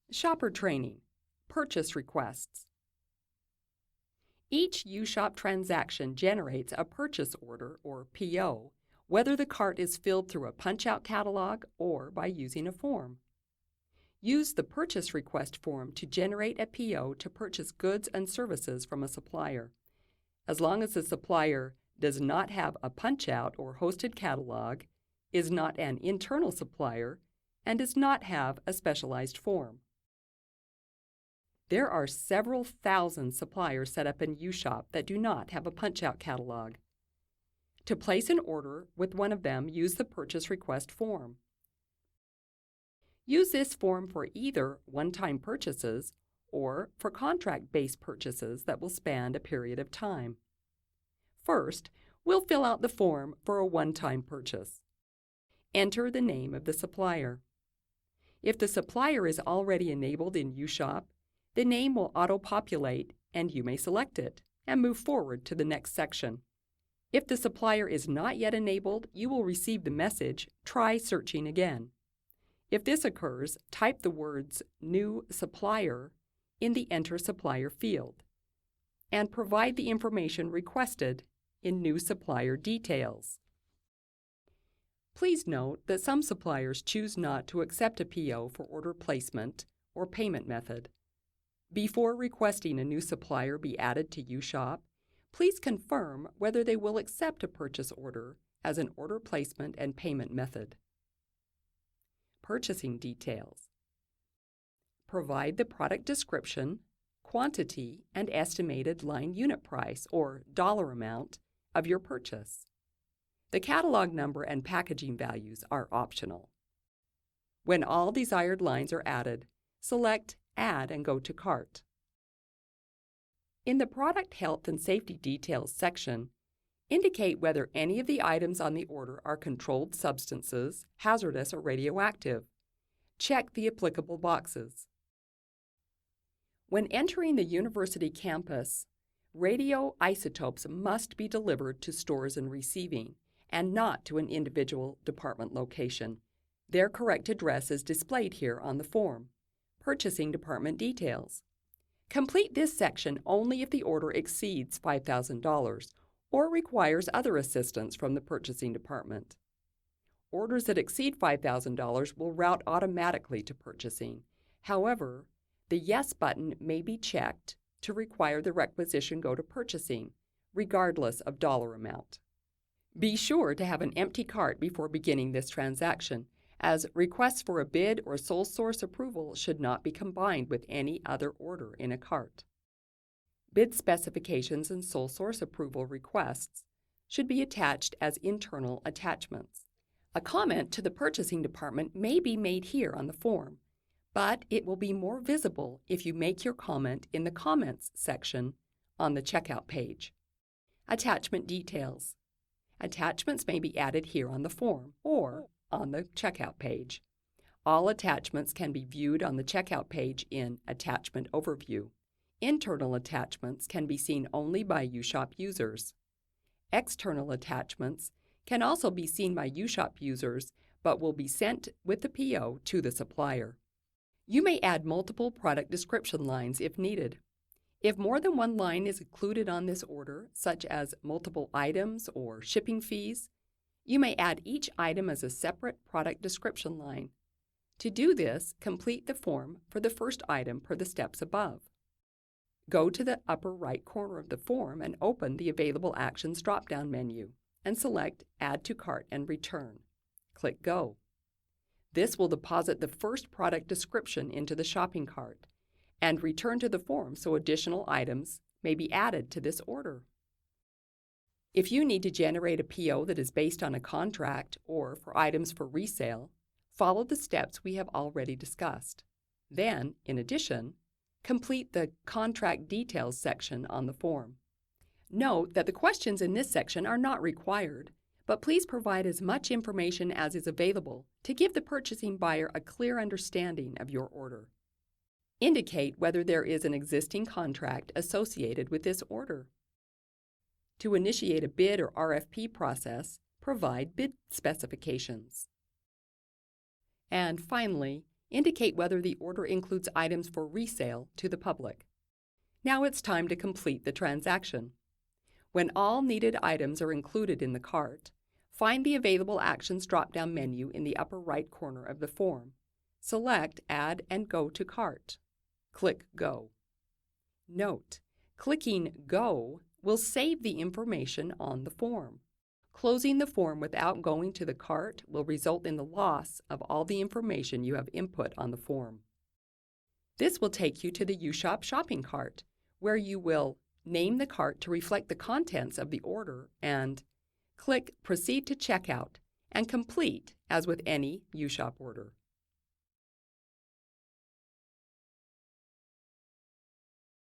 Shopper training, purchase requests. Each U-Shop transaction generates a purchase order, or PO, whether the cart is filled through a punch-out catalog or by using a form. Use the purchase request form to generate a PO to purchase goods and services from a supplier. As long as the supplier does not have a punch-out or hosted catalog, is not an internal supplier, and does not have a specialized form. There are several thousand suppliers set up in U-Shop that do not have a punch-out catalog. To place an order with one of them, use the purchase request form. Use this form for either one-time purchases or for contract-based purchases that will span a period of time. First, we'll fill out the form for a one-time purchase. Enter the name of the supplier. If the supplier is already enabled in U-Shop, the name will auto-populate and you may select it and move forward to the next section. If the supplier is not yet enabled, you will receive the message, "Try searching again." If this occurs, type the words "New Supplier" in the Enter Supplier field and provide the information requested in New Supplier Details. Please note that some suppliers choose not to accept a PO for order placement or payment method. Before requesting a new supplier be added to U-Shop, please confirm whether they will accept a purchase order as an order placement and payment method. Purchasing details. Provide the product description, quantity, and estimated line unit price, or dollar amount, of your purchase. The catalog number and packaging values are optional. When all desired lines are added, select Add and go to Cart. In the Product Health and Safety Details section, indicate whether any of the items on the order are controlled substances, hazardous, or radioactive. Check the applicable boxes. When entering the university campus, radioisotopes must be delivered to stores and receiving, and not to an individual department location. Their correct address is displayed here on the form. Purchasing department details. Complete this section only if the order exceeds $5,000 or requires other assistance from the purchasing department. Orders that exceed $5,000 will route automatically to purchasing. However, the Yes button may be checked to require the requisition go to purchasing, regardless of dollar amount. Be sure to have an empty cart before beginning this transaction, as requests for a bid or sole source approval should not be combined with any other order in a cart. Bid specifications and sole source approval requests should be attached as internal attachments. A comment to the purchasing department may be made here on the form, but it will be more visible if you make your comment in the Comments section on the checkout page. Attachment details. Attachments may be added here on the form or on the checkout page. All attachments can be viewed on the checkout page in Attachment Overview. Internal attachments can be seen only by U-Shop users. External attachments can also be seen by U-Shop users but will be sent with the PO to the supplier. You may add multiple product description lines if needed. If more than one line is included on this order, such as multiple items or shipping fees, you may add each item as a separate product description line. To do this, complete the form for the first item per the steps above. Go to the upper right corner of the form and open the Available Actions drop-down menu and select Add to Cart and Return. Click Go. This will deposit the first product description into the shopping cart and return to the form so additional items may be added to this order. If you need to generate a PO that is based on a contract or for items for resale, follow the steps we have already discussed. Then, in addition, complete the Contract Details section on the form. Note that the questions in this section are not required, but please provide as much information as is available to give the purchasing buyer a clear understanding of your order. Indicate whether there is an existing contract associated with this order. To initiate a bid or RFP process, provide bid specifications. And finally, indicate whether the order includes items for resale to the public. Now it's time to complete the transaction. When all needed items are included in the cart, find the Available Actions drop-down menu in the upper right corner of the form. Select Add and Go to Cart. Click Go. Note, clicking Go will save the information on the form. Closing the form without going to the cart will result in the loss of all the information you have input on the form. This will take you to the UShop shopping cart, where you will name the cart to reflect the contents of the order and click Proceed to Checkout and complete as with any UShop order.